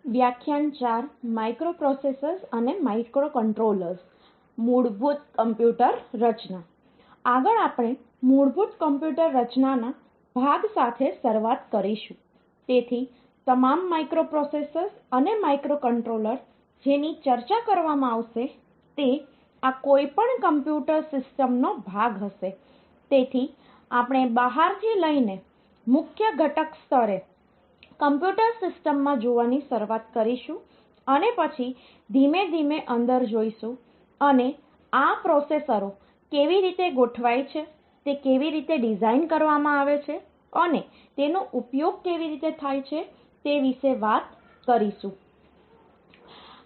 વ્યાખ્યાન 4 માઇક્રોપ્રોસેસર્સ અને માઇક્રોકન્ટ્રોલર્સ મૂળભૂત કમ્પ્યુટર રચના આગળ આપણે મૂળભૂત કમ્પ્યુટર રચનાના ભાગ સાથે શરૂઆત કરીશું તેથી તમામ માઇક્રોપ્રોસેસર્સ અને માઇક્રોકન્ટ્રોલર જેની ચર્ચા કરવામાં આવશે તે આ કોઈપણ કમ્પ્યુટર સિસ્ટમનો ભાગ હશે તેથી આપણે બહારથી લઈને મુખ્ય ઘટક સ્તરે કમ્પ્યુટર સિસ્ટમમાં જોવાની શરૂઆત કરીશું અને પછી ધીમે ધીમે અંદર જોઈશું અને આ પ્રોસેસરો કેવી રીતે ગોઠવાય છે તે કેવી રીતે ડિઝાઇન કરવામાં આવે છે અને તેનો ઉપયોગ કેવી રીતે થાય છે તે વિશે વાત કરીશું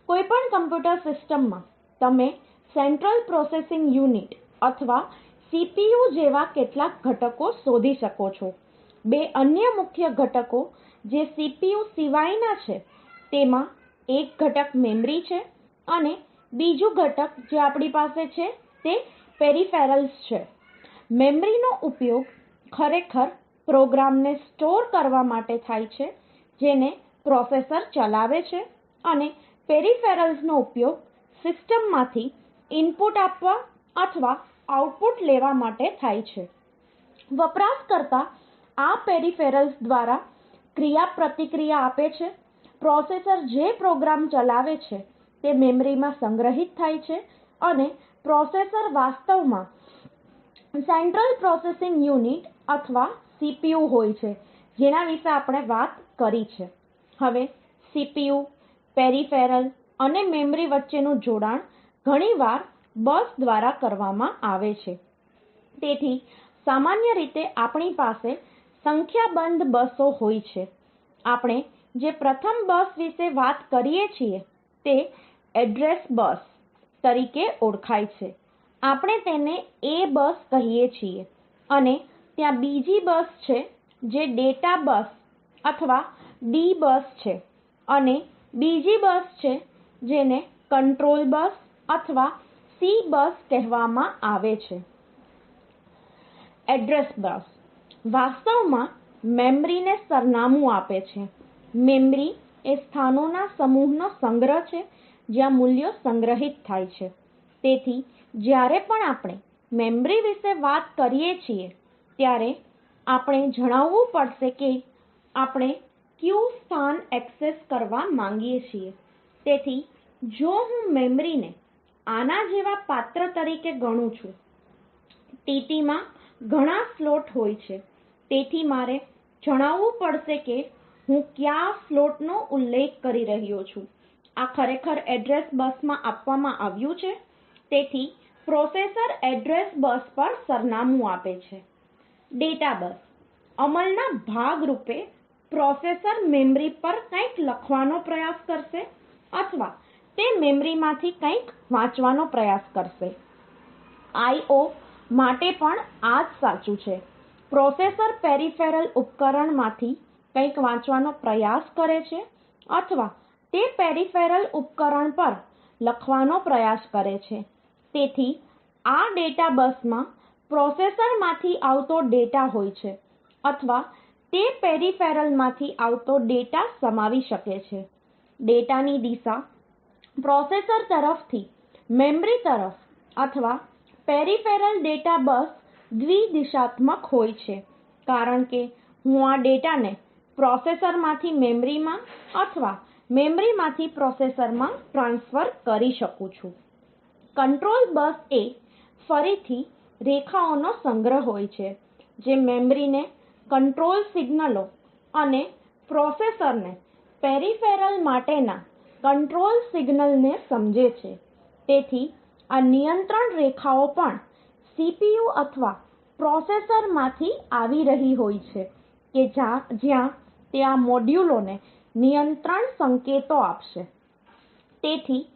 કોઈપણ કમ્પ્યુટર સિસ્ટમમાં તમે સેન્ટ્રલ પ્રોસેસિંગ યુનિટ અથવા CPU જેવા કેટલાક ઘટકો શોધી શકો છો બે અન્ય મુખ્ય ઘટકો જે CPU સિવાયના છે તેમાં એક ઘટક મેમરી છે અને બીજું ઘટક જે આપણી પાસે છે તે પેરિફેરલ્સ છે મેમરીનો ઉપયોગ ખરેખર પ્રોગ્રામને સ્ટોર કરવા માટે થાય છે જેને પ્રોસેસર ચલાવે છે અને પેરિફેરલ્સનો ઉપયોગ સિસ્ટમમાંથી ઇનપુટ આપવા અથવા આઉટપુટ લેવા માટે થાય છે વપરાશકર્તા આ પેરિફેરલ્સ દ્વારા ક્રિયાપ્રતિક્રિયા આપે છે પ્રોસેસર જે પ્રોગ્રામ ચલાવે છે તે મેમરીમાં સંગ્રહિત થાય છે અને પ્રોસેસર વાસ્તવમાં સેન્ટ્રલ પ્રોસેસિંગ યુનિટ અથવા CPU હોય છે જેના વિશે આપણે વાત કરી છે હવે CPU પેરિફેરલ અને મેમરી વચ્ચેનું જોડાણ ઘણીવાર બસ દ્વારા કરવામાં આવે છે તેથી સામાન્ય રીતે આપણી પાસે સંખ્યાબંધ બસો હોય છે આપણે જે પ્રથમ બસ વિશે વાત કરીએ છીએ તે એડ્રેસ બસ તરીકે ઓળખાય છે આપણે તેને A બસ કહીએ છીએ અને ત્યાં બીજી બસ છે જે ડેટા બસ અથવા D બસ છે અને બીજી બસ છે જેને કંટ્રોલ બસ અથવા C બસ કહેવામાં આવે છે એડ્રેસ બસ વાસ્તવમાં મેમરીને સરનામું આપે છે મેમરી એ સ્થાનોના સમૂહનો સંગ્રહ છે જ્યાં મૂલ્યો સંગ્રહિત થાય છે તેથી જ્યારે પણ આપણે મેમરી વિશે વાત કરીએ છીએ ત્યારે આપણે જણાવવું પડશે કે આપણે કયું સ્થાન ઍક્સેસ કરવા માંગીએ છીએ તેથી જો હું મેમરીને આના જેવા પાત્ર તરીકે ગણું છું TT માં ઘણા સ્લોટ હોય છે તેથી મારે જણાવવું પડશે કે હું કયા સ્લોટનો ઉલ્લેખ કરી રહ્યો છું આ ખરેખર એડ્રેસ બસમાં આપવામાં આવ્યું છે તેથી પ્રોસેસર એડ્રેસ બસ પર સરનામું આપે છે ડેટા બસ અમલના ભાગ રૂપે પ્રોસેસર મેમરી પર કંઈક લખવાનો પ્રયાસ કરશે અથવા તે મેમરીમાંથી કંઈક વાંચવાનો પ્રયાસ કરશે IO માટે પણ આ જ સાચું છે પ્રોસેસર પેરિફેરલ ઉપકરણમાંથી કંઈક વાંચવાનો પ્રયાસ કરે છે અથવા તે પેરિફેરલ ઉપકરણ પર લખવાનો પ્રયાસ કરે છે તેથી આ ડેટા બસમાં પ્રોસેસરમાંથી આવતો ડેટા હોય છે અથવા તે પેરિફેરલમાંથી આવતો ડેટા સમાવી શકે છે ડેટાની દિશા પ્રોસેસર તરફથી મેમરી તરફ અથવા પેરિફેરલ ડેટા બસ દ્વિદિશાત્મક હોય છે કારણ કે હું આ ડેટાને પ્રોસેસરમાંથી મેમરીમાં અથવા મેમરીમાંથી પ્રોસેસરમાં ટ્રાન્સફર કરી શકું છું કંટ્રોલ બસ એ ફરીથી રેખાઓનો સંગ્રહ હોય છે જે મેમરીને કંટ્રોલ સિગ્નલો અને પ્રોસેસરને પેરિફેરલ માટેના કંટ્રોલ સિગ્નલને સમજે છે તેથી આ નિયંત્રણ રેખાઓ પણ CPU અથવા પ્રોસેસરમાંથી આવી રહી હોય છે કે જ્યાં તે આ મોડ્યુલોને નિયંત્રણ સંકેતો આપશે તેથી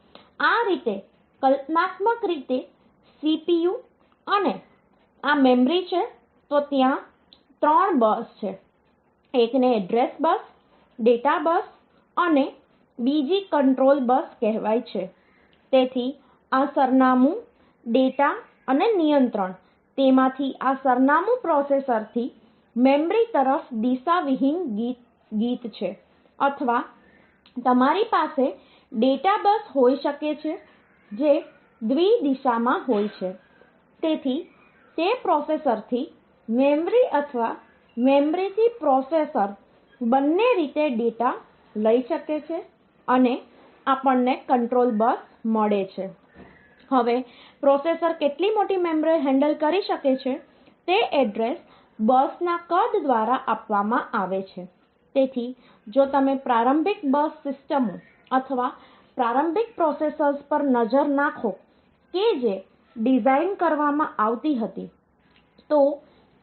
આ રીતે કલ્પનાત્મક રીતે CPU અને આ મેમરી છે તો ત્યાં 3 બસ છે એકને એડ્રેસ બસ ડેટા બસ અને બીજી કંટ્રોલ બસ કહેવાય છે તેથી આ સરનામું ડેટા અને નિયંત્રણ તેમાંથી આ સરનામું પ્રોસેસરથી મેમરી તરફ દિશાવિહીન ગીત છે અથવા તમારી પાસે ડેટા બસ હોઈ શકે છે જે દ્વિદિશામાં હોય છે, તેથી તે પ્રોસેસરથી મેમરી અથવા મેમરીથી પ્રોસેસર બંને રીતે ડેટા લઈ શકે છે અને આપણને કંટ્રોલ બસ મળે છે। હવે પ્રોસેસર કેટલી મોટી મેમરી હેન્ડલ કરી શકે છે તે એડ્રેસ બસના કદ દ્વારા આપવામાં આવે છે। તેથી જો તમે પ્રારંભિક બસ સિસ્ટમો અથવા પ્રારંભિક પ્રોસેસર્સ પર નજર નાખો કે જે ડિઝાઇન કરવામાં આવતી હતી, તો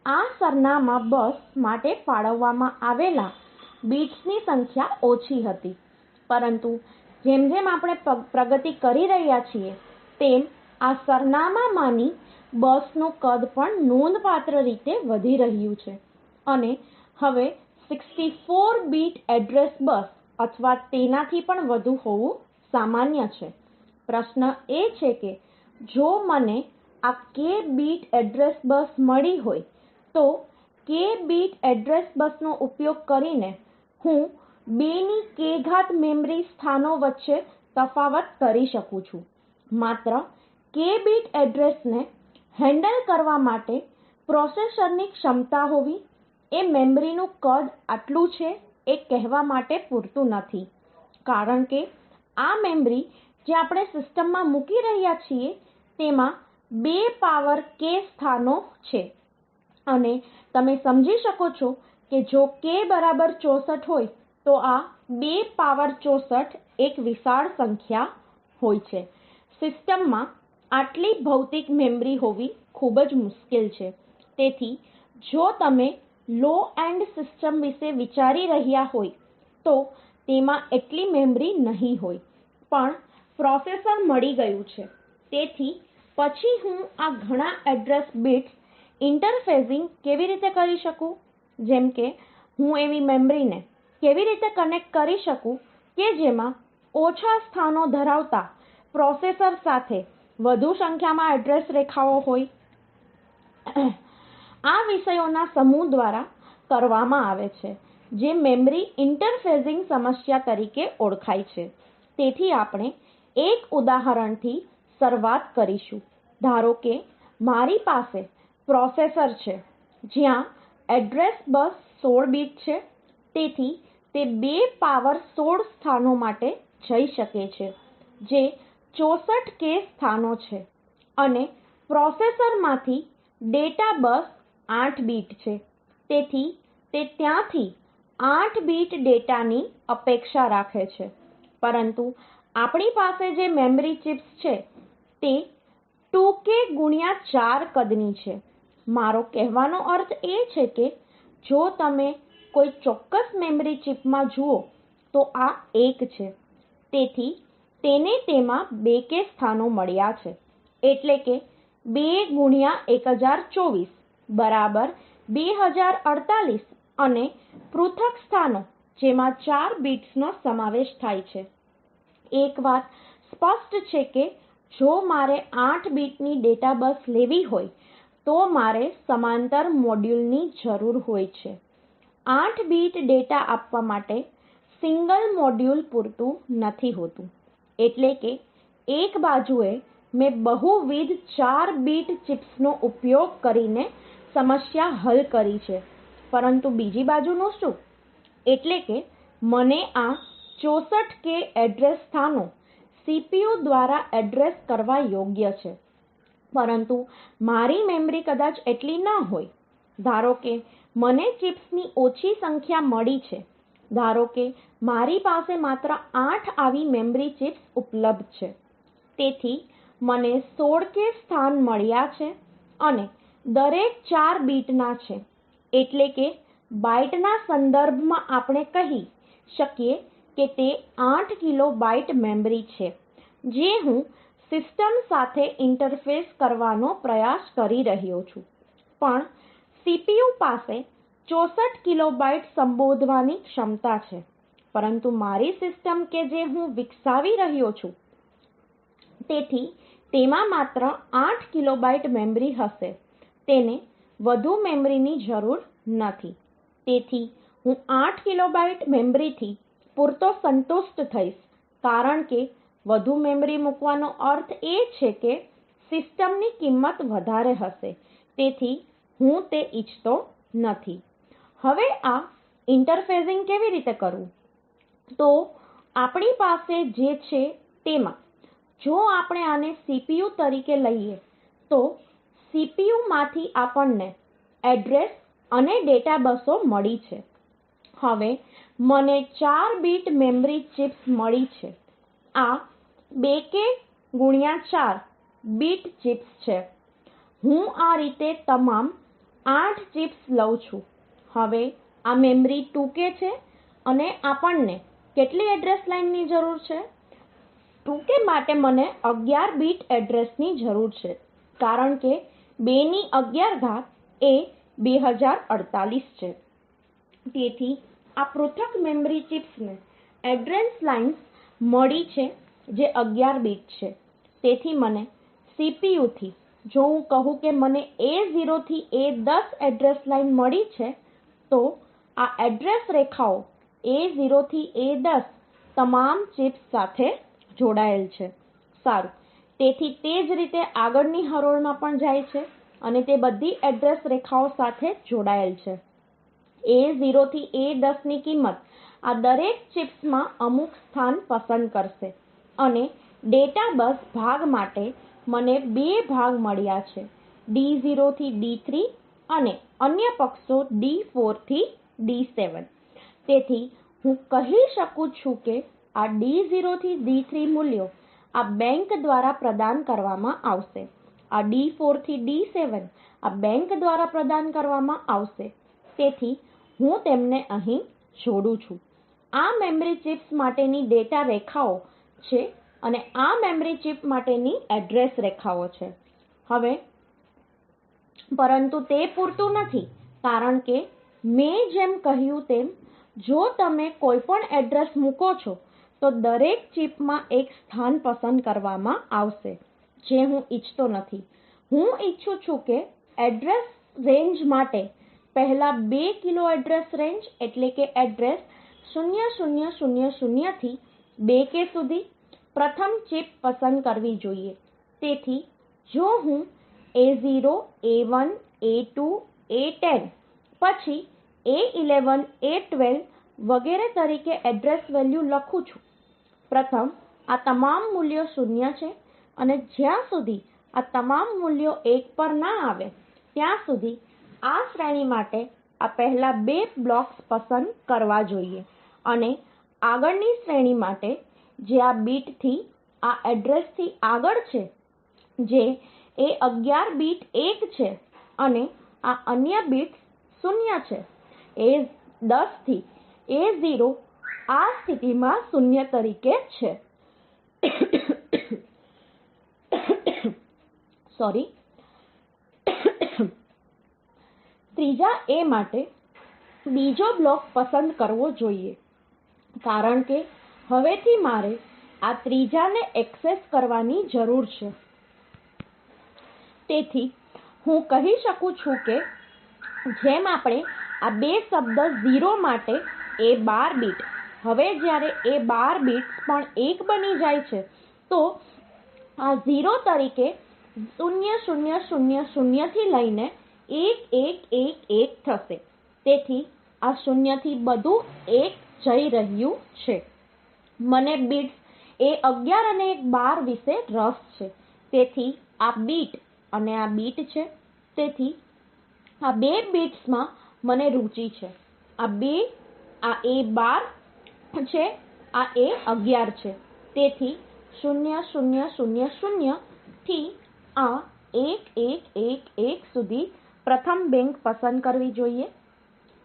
આ સરનામાં બસ માટે ફાળવવામાં આવેલા બિટ્સની સંખ્યા ઓછી હતી, પરંતુ જેમ જેમ આપણે પ્રગતિ કરી રહ્યા છીએ તેમ આ સરનામાંની બસનું કદ પણ નોંધપાત્ર રીતે વધી રહ્યું છે અને હવે 64 બીટ એડ્રેસ બસ અથવા તેનાથી પણ વધુ હોવું સામાન્ય છે। પ્રશ્ન એ છે કે જો મને આ k બીટ એડ્રેસ બસ મળી હોય તો k બીટ એડ્રેસ બસનો ઉપયોગ કરીને હું 2 ની k ઘાત મેમરી સ્થાનો વચ્ચે તફાવત કરી શકું છું। માત્ર k બીટ એડ્રેસને હેન્ડલ કરવા માટે પ્રોસેસરની ક્ષમતા હોવી એ મેમરીનું કદ આટલું છે એ કહેવા માટે પૂરતું નથી, કારણ કે આ મેમરી જે આપણે સિસ્ટમમાં મૂકી રહ્યા છીએ તેમાં 2 પાવર k સ્થાનો છે અને તમે સમજી શકો છો કે જો k બરાબર 64 હોય તો આ 2 પાવર 64 એક વિશાળ સંખ્યા હોય છે। સિસ્ટમમાં આટલી ભૌતિક મેમરી હોવી ખૂબ જ મુશ્કેલ છે, તેથી જો તમે લો એન્ડ સિસ્ટમ વિશે વિચારી રહ્યા હોય તો તેમાં એટલી મેમરી નહીં હોય, પણ પ્રોસેસર મળી ગયું છે, તેથી પછી હું આ ઘણા એડ્રેસ બિટ્સ ઇન્ટરફેસિંગ કેવી રીતે કરી શકું? જેમ કે હું એવી મેમરીને કેવી રીતે કનેક્ટ કરી શકું કે જેમાં ઓછા સ્થાનો ધરાવતા પ્રોસેસર સાથે વધુ સંખ્યામાં એડ્રેસ રેખાઓ હોય? આ વિષયોના સમૂહ દ્વારા કરવામાં આવે છે જે મેમરી ઇન્ટરફેસિંગ સમસ્યા તરીકે ઓળખાય છે। તેથી આપણે એક ઉદાહરણથી શરૂઆત કરીશું। ધારો કે મારી પાસે પ્રોસેસર છે જ્યાં એડ્રેસ બસ 16 બીટ છે, તેથી તે 2 પાવર 16 સ્થાનો માટે જઈ શકે છે જે 64 k સ્થાનો છે અને પ્રોસેસરમાંથી ડેટા બસ 8 બીટ છે, તેથી તે ત્યાંથી 8 બીટ ડેટાની અપેક્ષા રાખે છે, પરંતુ આપણી પાસે જે મેમરી ચિપ્સ છે તે 2k ગુણ્યા 4 કદની છે। મારો કહેવાનો અર્થ એ છે કે જો તમે કોઈ ચોક્કસ મેમરી ચિપમાં જુઓ તો આ 1 છે, તેથી તેને તેમાં 2k સ્થાનો મળ્યા છે, એટલે કે 2 ગુણ્યા 1024 બરાબર 2048 અને પૃથક સ્થાનો જેમાં 4 બિટ્સનો સમાવેશ થાય છે। એક વાત સ્પષ્ટ છે કે જો મારે 8 બીટની ડેટા બસ લેવી હોય તો મારે સમાંતર મોડ્યુલની જરૂર હોય છે। 8 બીટ ડેટા આપવા માટે સિંગલ મોડ્યુલ પૂરતું નથી હોતું, એટલે કે એક બાજુએ મેં બહુવિધ 4 બીટ ચિપ્સનો ઉપયોગ કરીને સમસ્યા હલ કરી છે, પરંતુ બીજી બાજુનું શું? એટલે કે મને આ 64k એડ્રેસ સ્થાનો CPU દ્વારા એડ્રેસ કરવા યોગ્ય છે, પરંતુ મારી મેમરી કદાચ એટલી ન હોય। ધારો કે મને ચિપ્સની ઓછી સંખ્યા મળી છે, ધારો કે મારી પાસે માત્ર 8 આવી મેમરી ચિપ્સ ઉપલબ્ધ છે, તેથી મને 16k સ્થાન મળ્યા છે અને દરેક 4 બીટના છે, એટલે કે બાઈટના સંદર્ભમાં આપણે કહી શકીએ કે તે 8 કિલો બાઈટ મેમરી છે જે હું સિસ્ટમ સાથે ઇન્ટરફેસ કરવાનો પ્રયાસ કરી રહ્યો છું, પણ CPU પાસે 64 કિલોબાઈટ સંબોધવાની ક્ષમતા છે, પરંતુ મારી સિસ્ટમ કે જે હું વિકસાવી રહ્યો છું તેથી તેમાં માત્ર 8 કિલોબાઈટ મેમરી હશે, તેને વધુ મેમરીની જરૂર નથી, તેથી હું 8 કિલોબાઈટ મેમરીથી પૂરતો સંતુષ્ટ થઈશ કારણ કે વધુ મેમરી મૂકવાનો અર્થ એ છે કે સિસ્ટમની કિંમત વધારે હશે તેથી હું તે ઈચ્છતો નથી હવે આ ઇન્ટરફેસિંગ કેવી રીતે કરવું તો આપણી પાસે જે છે તેમાં જો આપણે આને CPU તરીકે લઈએ તો CPU માંથી આપણને એડ્રેસ અને ડેટા બસો મળી છે હવે મને 4 બીટ મેમરી ચિપ્સ મળી છે આ 2k4 બીટ ચિપ્સ છે હું આ રીતે તમામ 8 ચિપ્સ લઉં છું હવે આ મેમરી 2k છે અને આપણને કેટલી એડ્રેસ લાઇનની જરૂર છે 2k માટે મને 11 બીટ એડ્રેસની જરૂર છે કારણ કે 2 ની 11 ઘાત એ 2048 છે તેથી આ પૃથક મેમરી ચિપ્સને એડ્રેસ લાઇન્સ મળી છે જે 11 બીટ છે તેથી મને CPU થી જો હું કહું કે મને A0 થી A10 એડ્રેસ લાઇન મળી છે તો આ એડ્રેસ રેખાઓ A0 થી A10 તમામ ચિપ્સ સાથે જોડાયેલ છે સારું તેથી તે જ રીતે આગળની હરોળમાં પણ જાય છે અને તે બધી એડ્રેસ રેખાઓ સાથે જોડાયેલ છે A0 થી A10 ની કિંમત આ દરેક ચિપ્સમાં અમુક સ્થાન પસંદ કરશે અને ડેટા બસ ભાગ માટે મને 2 ભાગ મળ્યા છે D0 થી D3 અને અન્ય પક્ષો D4 થી D7 તેથી હું કહી શકું છું કે આ D0 થી D3 મૂલ્યો આ બેંક દ્વારા પ્રદાન કરવામાં આવશે આ D4 થી D7 આ બેંક દ્વારા પ્રદાન કરવામાં આવશે તેથી હું તેમને અહીં જોડું છું આ મેમરી ચિપ્સ માટેની ડેટા રેખાઓ છે અને આ મેમરી ચિપ માટેની એડ્રેસ રેખાઓ છે હવે પરંતુ તે પૂરતું નથી કારણ કે મેં જેમ કહ્યું તેમ જો તમે કોઈપણ એડ્રેસ મૂકો છો તો દરેક ચિપમાં એક સ્થાન પસંદ કરવામાં આવશે જે હું ઈચ્છતો નથી હું ઈચ્છું છું કે એડ્રેસ રેન્જ માટે પહેલા 2 કિલો એડ્રેસ રેન્જ એટલે કે એડ્રેસ 0000 થી 2k સુધી પ્રથમ ચિપ પસંદ કરવી જોઈએ તેથી જો હું A0 A1 A2 A10 પછી A11 A12 વગેરે તરીકે એડ્રેસ વેલ્યુ લખું છું પ્રથમ આ તમામ મૂલ્યો 0 છે અને જ્યાં સુધી આ તમામ મૂલ્યો 1 પર ના આવે ત્યાં સુધી આ શ્રેણી માટે આ પહેલા 2 બ્લોક્સ પસંદ કરવા જોઈએ અને આગળની શ્રેણી માટે જે આ બીટથી આ એડ્રેસથી આગળ છે જે A11 બીટ 1 છે અને આ અન્ય બિટ્સ 0 છે A10 થી A0 આ સ્થિતિમાં 0 તરીકે છે સોરી ત્રીજા A માટે બીજો બ્લોક પસંદ કરવો જોઈએ કારણ કે હવેથી મારે આ ત્રીજાને એક્સેસ કરવાની જરૂર છે તેથી હું કહી શકું છું કે જેમ આપણે આ 2 શબ્દ 0 માટે A12 બીટ હવે જ્યારે A12 બિટ્સ પણ 1 બની જાય છે તો આ 0 તરીકે 0000 થી લઈને 1111 થશે તેથી આ 0 થી બધું 1 જઈ રહ્યું છે મને બિટ્સ A11 અને A12 વિશે રસ છે તેથી આ બીટ અને આ બીટ છે તેથી આ 2 બિટ્સમાં મને રુચિ છે આ A12 છે આ A11 છે તેથી 0000 થી આ 1111 સુધી પ્રથમ બેંક પસંદ કરવી જોઈએ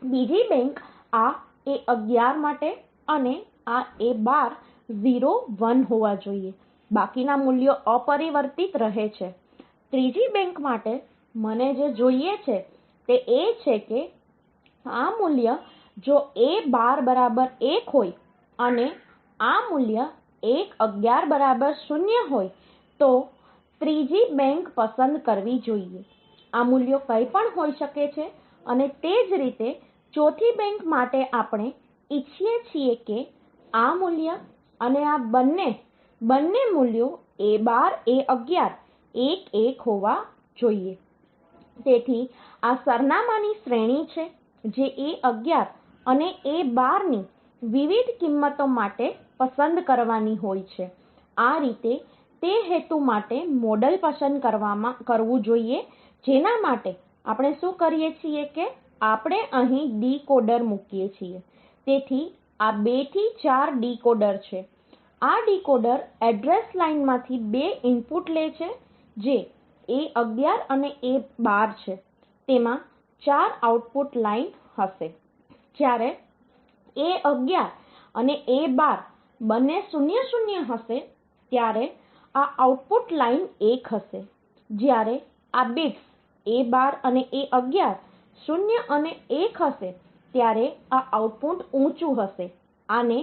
બીજી બેંક આ A11 માટે અને આ A12 0 1 હોવા જોઈએ બાકીના મૂલ્યો અપરિવર્તિત રહે છે ત્રીજી બેંક માટે મને જે જોઈએ છે તે એ છે કે આ મૂલ્ય જો A12 બરાબર 1 હોય અને આ મૂલ્ય A11 બરાબર 0 હોય તો ત્રીજી બેંક પસંદ કરવી જોઈએ આ મૂલ્યો કંઈપણ હોઈ શકે છે અને તે જ રીતે ચોથી બેંક માટે આપણે ઈચ્છીએ છીએ કે આ મૂલ્ય અને આ બંને મૂલ્યો A12 A11 11 હોવા જોઈએ તેથી આ સરનામાની શ્રેણી છે જે A11 અને A12 ની વિવિધ કિંમતો માટે પસંદ કરવાની હોય છે આ રીતે તે હેતુ માટે મોડલ પસંદ કરવું જોઈએ જેના માટે આપણે શું કરીએ છીએ કે આપણે અહીં ડીકોડર મૂકીએ છીએ તેથી આ 2 થી 4 ડીકોડર છે આ ડીકોડર એડ્રેસ લાઇનમાંથી 2 ઇનપુટ લે છે જે A11 અને A12 છે તેમાં 4 આઉટપુટ લાઇન હશે જ્યારે A11 અને A12 બંને 0 0 હશે ત્યારે આ આઉટપુટ લાઇન 1 હશે જ્યારે આ બિટ્સ A12 અને A11 0 અને 1 હશે ત્યારે આ આઉટપુટ ઊંચું હશે આને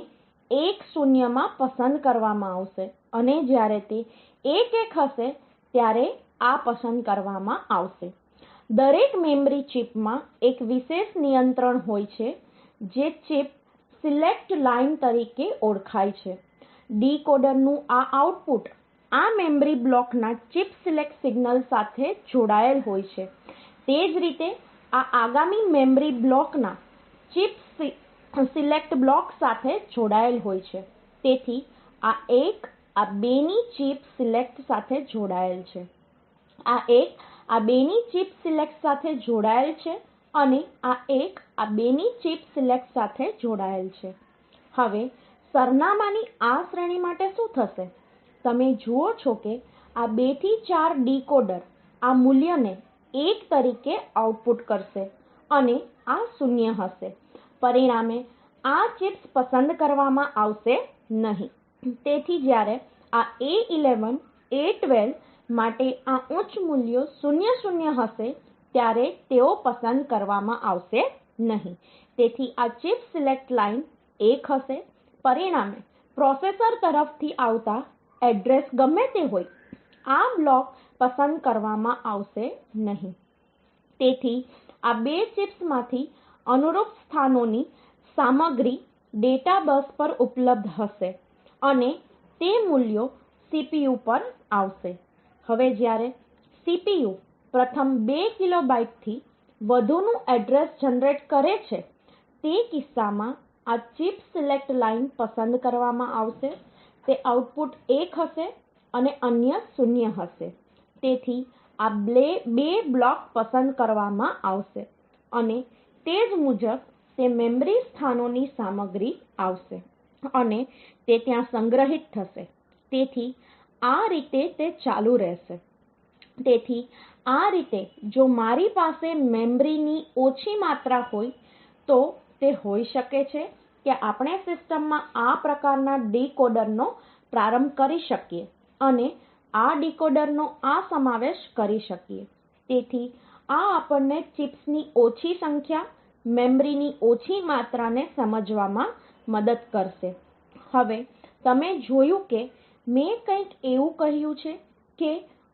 1 0 માં પસંદ કરવામાં આવશે અને જ્યારે તે 1 1 હશે ત્યારે આ પસંદ કરવામાં આવશે દરેક મેમરી ચિપમાં એક વિશેષ નિયંત્રણ હોય છે જે ચિપ સિલેક્ટ લાઇન તરીકે ઓળખાય છે ડીકોડરનું આ આઉટપુટ આ મેમરી બ્લોકના ચિપ સિલેક્ટ સિગ્નલ સાથે જોડાયેલ હોય છે તે જ રીતે આ આગામી મેમરી બ્લોકના ચિપ સિલેક્ટ બ્લોક સાથે જોડાયેલ હોય છે તેથી આ 1 આ 2 ની ચિપ સિલેક્ટ સાથે જોડાયેલ છે આ 1 આ 2 ની ચિપ સિલેક્ટ સાથે જોડાયેલ છે અને આ 1 આ 2 ની ચિપ સિલેક્ટ સાથે જોડાયેલ છે હવે સરનામાની આ શ્રેણી માટે શું થશે તમે જુઓ છો કે આ 2 થી 4 ડીકોડર આ મૂલ્યને 1 તરીકે આઉટપુટ કરશે અને આ 0 હશે પરિણામે આ ચિપ્સ પસંદ કરવામાં આવશે નહીં તેથી જ્યારે આ A11 A12 માટે આ ઉચ્ચ મૂલ્યો 0 0 હશે ત્યારે તેઓ પસંદ કરવામાં આવશે નહીં તેથી આ ચિપ સિલેક્ટ લાઇન 1 હશે પરિણામે પ્રોસેસર તરફથી આવતા એડ્રેસ ગમે તે હોય આ બ્લોક પસંદ કરવામાં આવશે નહીં તેથી આ 2 ચિપ્સમાંથી અનુરૂપ સ્થાનોની સામગ્રી ડેટા બસ પર ઉપલબ્ધ હશે અને તે મૂલ્યો CPU પર આવશે હવે જ્યારે CPU પ્રથમ 2 કિલોબાઈટથી વધુનું એડ્રેસ જનરેટ કરે છે તે કિસ્સામાં આ ચિપ સિલેક્ટ લાઇન પસંદ કરવામાં આવશે તે આઉટપુટ 1 હશે અને અન્ય 0 હશે તેથી આ 2 બ્લોક પસંદ કરવામાં આવશે અને તે જ મુજબ તે મેમરી સ્થાનોની સામગ્રી આવશે અને તે ત્યાં સંગ્રહિત થશે તેથી આ રીતે તે ચાલુ રહેશે તેથી આ રીતે જો મારી પાસે મેમરીની ઓછી માત્રા હોય તો તે હોઈ શકે છે કે આપણે સિસ્ટમમાં આ પ્રકારના ડીકોડરનો પ્રારંભ કરી શકીએ અને આ ડીકોડરનો આ સમાવેશ કરી શકીએ તેથી આ આપણને ચિપ્સની ઓછી સંખ્યા મેમરીની ઓછી માત્રાને સમજવામાં મદદ કરશે હવે તમે જોયું કે મેં કંઈક એવું કહ્યું છે કે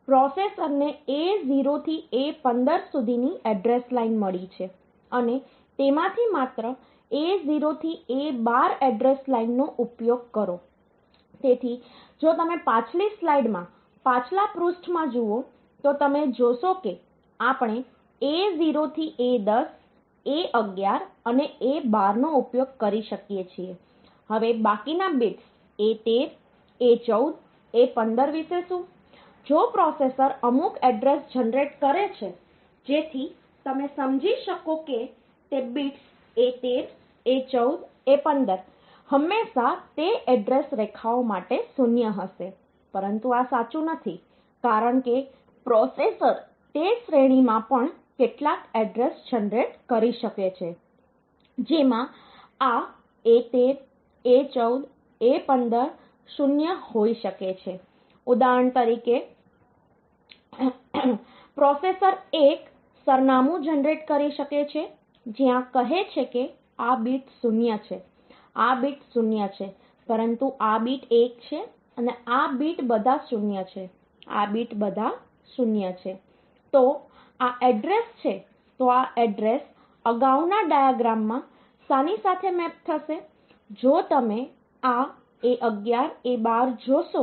પ્રોસેસરને A0 થી A15 સુધીની એડ્રેસ લાઇન મળી છે અને તેમાંથી માત્ર A0 થી A12 એડ્રેસ લાઇનનો ઉપયોગ કરો તેથી જો તમે પાછલી સ્લાઇડમાં પાછલા પૃષ્ઠમાં જુઓ તો તમે જોશો કે આપણે A0 થી A10 A11 અને A12 નો ઉપયોગ કરી શકીએ છીએ હવે બાકીના બિટ્સ A13 A14 A15 વિશે શું જો પ્રોસેસર અમુક એડ્રેસ જનરેટ કરે છે જેથી તમે સમજી શકો કે તે બિટ્સ A13 A14 A15 હંમેશા તે એડ્રેસ રેખાઓ માટે 0 હશે પરંતુ આ સાચું નથી કારણ કે પ્રોસેસર તે શ્રેણીમાં પણ કેટલાક એડ્રેસ જનરેટ કરી શકે છે જેમાં આ A13 A14 A15 0 હોઈ શકે છે ઉદાહરણ તરીકે પ્રોસેસર એક સરનામું જનરેટ કરી શકે છે જ્યાં કહે છે કે આ બીટ 0 છે આ બીટ 0 છે પરંતુ આ બીટ 1 છે અને આ બીટ બધા 0 છે આ બીટ બધા 0 છે તો આ એડ્રેસ છે તો આ એડ્રેસ અગાઉના ડાયાગ્રામમાં શાની સાથે મેપ થશે જો તમે આ A11 A12 જોશો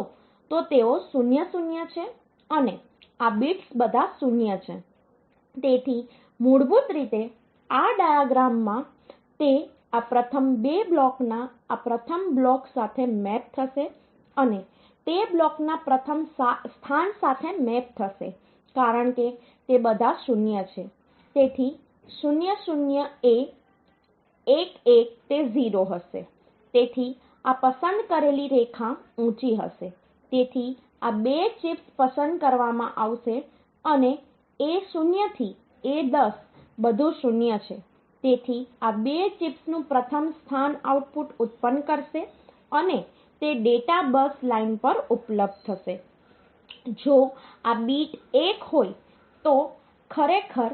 તો તેઓ 0 0 છે અને આ બિટ્સ બધા 0 છે. તેથી મૂળભૂત રીતે આ ડાયાગ્રામમાં તે આ પ્રથમ 2 બ્લોકના આ પ્રથમ બ્લોક સાથે મેપ થશે અને તે બ્લોકના પ્રથમ સ્થાન સાથે મેપ થશે કારણ કે તે બધા 0 છે. તેથી 0 0 A 1 1 તે 0 હશે. તેથી આ પસંદ કરેલી રેખા ઊંચી હશે. તેથી આ 2 ચિપ્સ પસંદ કરવામાં આવશે અને A0 થી A10 બધું 0 છે. તેથી આ 2 ચિપ્સનું પ્રથમ સ્થાન આઉટપુટ ઉત્પન્ન કરશે અને તે ડેટા બસ લાઇન પર ઉપલબ્ધ થશે. જો આ બીટ 1 હોય તો ખરેખર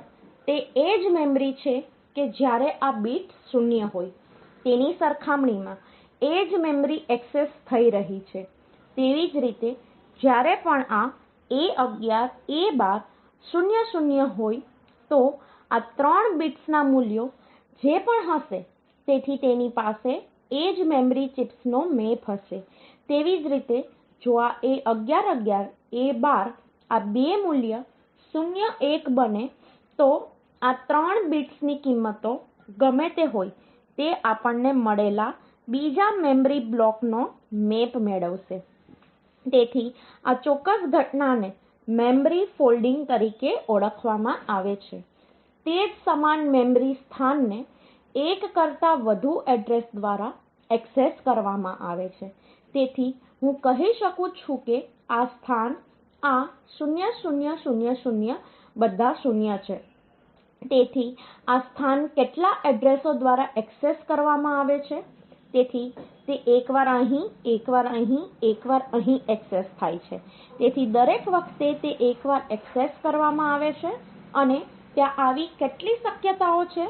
તે એ જ મેમરી છે કે જ્યારે આ બીટ 0 હોય તેની સરખામણીમાં એ જ મેમરી એક્સેસ થઈ રહી છે. તેવી જ રીતે જ્યારે પણ આ A11 A12 00 હોય તો આ 3 બિટ્સના મૂલ્યો જે પણ હશે તેથી તેની પાસે એ જ મેમરી ચિપ્સનો મેપ હશે. તેવી જ રીતે જો આ A11 11 A12 આ 2 મૂલ્ય 0 1 બને તો આ 3 બિટ્સની કિંમતો ગમે તે હોય તે આપણને મળેલા બીજા મેમરી બ્લોકનો મેપ મેળવશે. તેથી આ ચોક્કસ ઘટનાને મેમરી ફોલ્ડિંગ તરીકે ઓળખવામાં આવે છે. તે જ સમાન મેમરી સ્થાનને એક કરતાં વધુ એડ્રેસ દ્વારા એક્સેસ કરવામાં આવે છે. તેથી હું કહી શકું છું કે આ સ્થાન આ 0 0 0 0 બધા 0 છે. તેથી આ સ્થાન કેટલા એડ્રેસો દ્વારા એક્સેસ કરવામાં આવે છે. તેથી તે એકવાર અહીં એકવાર અહીં એકવાર અહીં એક્સેસ થાય છે. તેથી દરેક વખતે તે એકવાર એક્સેસ કરવામાં આવે છે અને ત્યાં આવી કેટલી શક્યતાઓ છે.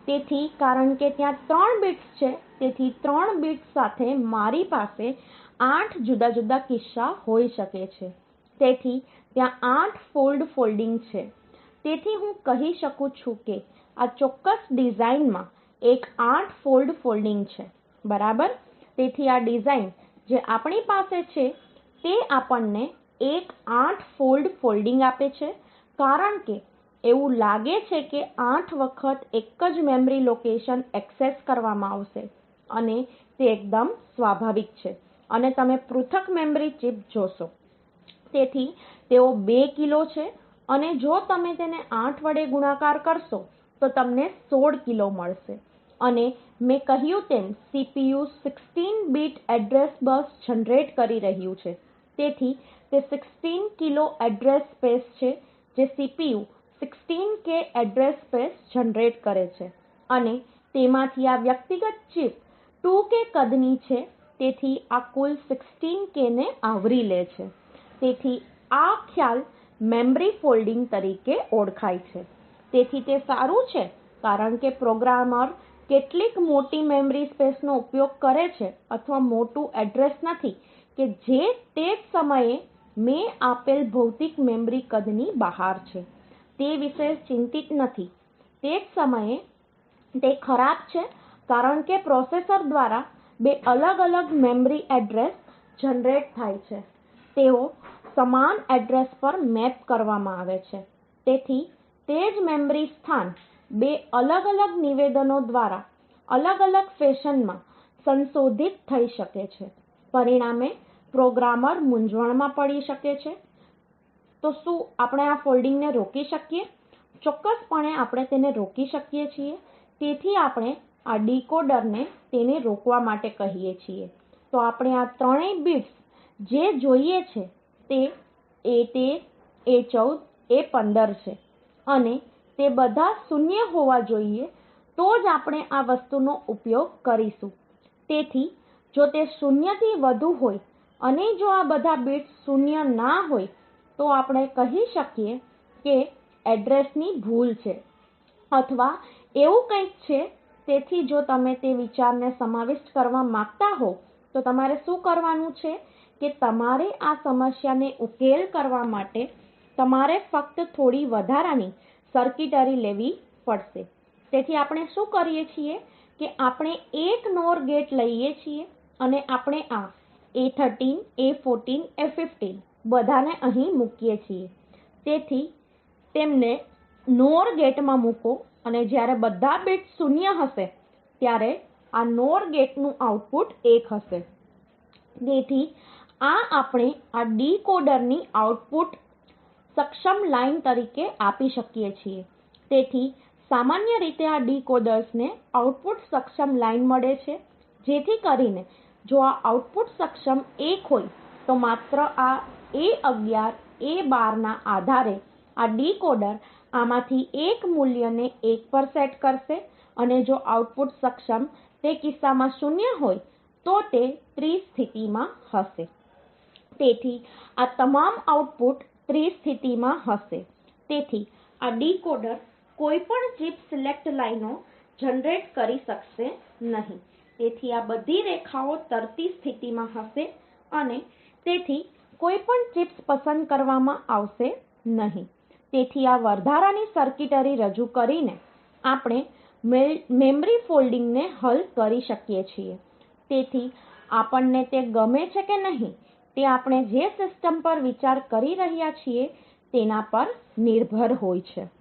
તેથી કારણ કે ત્યાં 3 બિટ્સ છે તેથી 3 બિટ્સ સાથે મારી પાસે 8 જુદા જુદા કિસ્સા હોઈ શકે છે. તેથી ત્યાં 8 ફોલ્ડ ફોલ્ડિંગ છે. તેથી હું કહી શકું છું કે આ ચોક્કસ ડિઝાઇનમાં એક 8 ફોલ્ડ ફોલ્ડિંગ છે બરાબર. તેથી આ ડિઝાઇન જે આપણી પાસે છે તે આપણને એક 8 ફોલ્ડ ફોલ્ડિંગ આપે છે કારણ કે એવું લાગે છે કે 8 વખત એક જ મેમરી લોકેશન એક્સેસ કરવામાં આવશે અને તે એકદમ સ્વાભાવિક છે અને તમે પૃથક મેમરી ચિપ જોશો. તેથી તેઓ 2 કિલો છે અને જો તમે તેને 8 વડે ગુણાકાર કરશો તો તમને 16 કિલો મળશે. અને મેં કહ્યું તેમ CPU 16 bit address bus generate કરી રહ્યું છે. તેથી તે 16 કિલો એડ્રેસ સ્પેસ છે જે CPU 16K address space generate કરે છે અને તેમાંથી આ વ્યક્તિગત ચિપ 2K કદની છે. તેથી આ કુલ 16K ને આવરી લે છે. તેથી આ ખ્યાલ મેમરી ફોલ્ડિંગ તરીકે ઓળખાય છે. તેથી તે સારું છે કારણ કે પ્રોગ્રામર કેટલીક મોટી મેમરી સ્પેસનો ઉપયોગ કરે છે અથવા મોટું એડ્રેસ નથી કે જે તે જ સમયે મેં આપેલ ભૌતિક મેમરી કદની બહાર છે તે વિશે ચિંતિત નથી. તે જ સમયે તે ખરાબ છે કારણ કે પ્રોસેસર દ્વારા 2 અલગ અલગ મેમરી એડ્રેસ જનરેટ થાય છે. તેઓ સમાન એડ્રેસ પર મેપ કરવામાં આવે છે. તેથી તે જ મેમરી સ્થાન 2 અલગ અલગ નિવેદનો દ્વારા અલગ અલગ ફેશનમાં સંશોધિત થઈ શકે છે. પરિણામે પ્રોગ્રામર મૂંઝવણમાં પડી શકે છે. તો શું આપણે આ ફોલ્ડિંગને રોકી શકીએ? ચોક્કસપણે આપણે તેને રોકી શકીએ છીએ. તેથી આપણે આ ડીકોડરને તેને રોકવા માટે કહીએ છીએ. તો આપણે આ ત્રણેય બિટ્સ જે જોઈએ છે તે A13 A14 A15 છે અને તે બધા 0 હોવા જોઈએ તો જ આપણે આ વસ્તુનો ઉપયોગ કરીશું. તેથી જો તે 0 થી વધુ હોય અને જો આ બધા બિટ્સ 0 ના હોય તો આપણે કહી શકીએ કે એડ્રેસની ભૂલ છે અથવા એવું કંઈક છે. તેથી જો તમે તે વિચારને સમાવિષ્ટ કરવા માંગતા હોવ તો તમારે શું કરવાનું છે કે તમારે આ સમસ્યાને ઉકેલ કરવા માટે તમારે ફક્ત થોડી વધારાની સર્કિટરી લેવી પડશે. તેથી આપણે શું કરીએ છીએ કે આપણે એક NOR ગેટ લઈએ છીએ અને આપણે આ A13 A14 A15 બધાને અહીં મૂકીએ છીએ તેથી તેમને NOR ગેટમાં મૂકો અને જ્યારે બધા બિટ્સ 0 હશે ત્યારે આ NOR ગેટનું આઉટપુટ 1 હશે તેથી આ આપણે આ ડીકોડરની આઉટપુટ સક્ષમ લાઇન તરીકે આપી શકીએ છીએ તેથી સામાન્ય રીતે આ ડીકોડર્સને આઉટપુટ સક્ષમ લાઇન મળે છે જેથી કરીને જો આ આઉટપુટ સક્ષમ 1 હોય તો માત્ર આ A11 A12 ના આધારે આ ડીકોડર આમાંથી એક મૂલ્યને 1 પર સેટ કરશે અને જો આઉટપુટ સક્ષમ તે કિસ્સામાં 0 હોય તો તે ત્રિસ્થિતિમાં હશે તેથી આ તમામ આઉટપુટ ત્રિસ્થિતિમાં હશે તેથી આ ડીકોડર કોઈપણ ચિપ સિલેક્ટ લાઈનો જનરેટ કરી શકશે નહીં તેથી આ બધી રેખાઓ તરતી સ્થિતિમાં હશે અને તેથી કોઈપણ ચિપ્સ પસંદ કરવામાં આવશે નહીં તેથી આ વધારાની સર્કિટરી રજૂ કરીને આપણે મેમરી ફોલ્ડિંગને હલ કરી શકીએ છીએ તેથી આપણને તે ગમે છે કે નહીં તે આપણે જે સિસ્ટમ પર વિચાર કરી રહ્યા છીએ તેના પર નિર્ભર હોય છે